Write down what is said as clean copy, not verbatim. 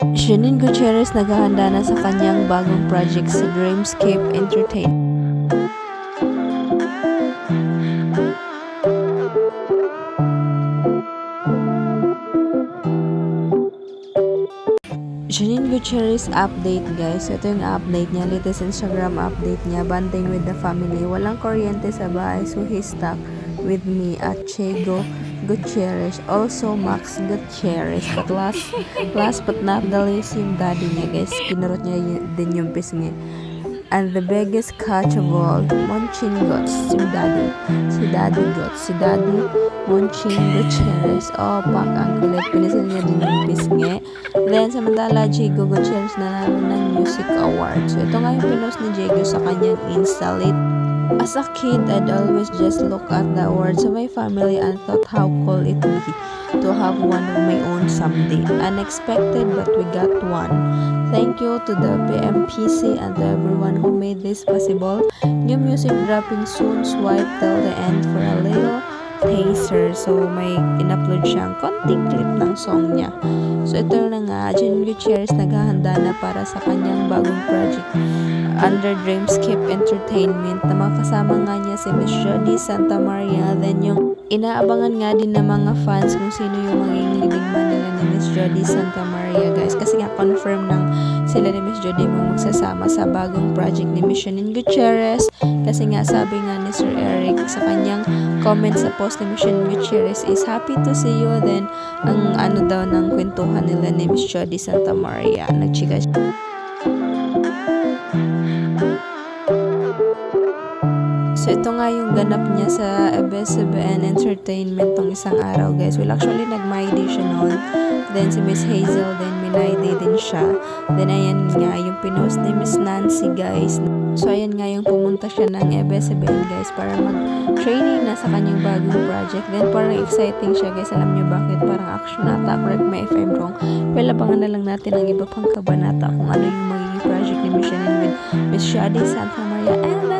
Janine Gutierrez naghahanda na sa kanyang bagong project sa Dreamscape Entertainment. Janine Gutierrez update guys. Ito yung update niya. Latest Instagram update niya. Bonding with the family. Walang kuryente sa bahay so he's stuck with me at Chego Gutierrez. Also Max Gutierrez. But last but not the least yung daddy niya guys. Kinurot niya din yung pisngi. And the biggest catch of all, Monchin Guts, yung daddy. Si Daddy Guts. Si Daddy Monchin Gutierrez. Oh, pak, ang kulit. Pinisil niya din yung pisngi. Then, samantala, Diego Gutierrez na naman ng Music Awards. So, ito nga yung pinost ni Diego sa kanyang Insta. As a kid, I'd always just look at the awards of my family and thought how cool it would be to have one of my own someday. Unexpected, but we got one. Thank you to the PMPC and to everyone who made this possible. New music dropping soon. Swipe till the end for a little taster. So, may in-upload siyang konting clip ng song niya. So, ito na nga, Janine Gutierrez naghahanda na para sa kanyang bagong project under Dreamscape Entertainment na makasama nga niya si Miss Jody Santa Maria. Then, yung inaabangan nga din ng mga fans kung sino yung magiging leading man nila ni Miss Jody Santa Maria, guys. Kasi nga, confirm ng sila ni Miss Jody mo magsasama sa bagong project ni Miss Janine Gutierrez. Kasi nga, sabi nga ni Sir Eric sa kanyang comment sa post ni Miss Janine Gutierrez is happy to see you. Then, ang ano daw ng kwentuhan nila ni Miss Jody Santa Maria. Nagchika siya. So, ito nga yung ganap niya sa ABS-CBN Entertainment tong isang araw, guys. Well, actually, nag-my day siya noon. Then, si Miss Hazel, then minay day din siya. Then, ayan nga, yung pinost ni Miss Nancy, guys. So, ayan nga yung pumunta siya ng ABS-CBN, guys, para mag-training na sa kanyang bagong project. Then, parang exciting siya, guys. Alam niyo bakit? Parang action ata. Correct me if I'm wrong. Well, abangan na lang natin ang iba pang kabanata kung ano yung magiging project ni Miss Janine with Miss Jody Santa Maria and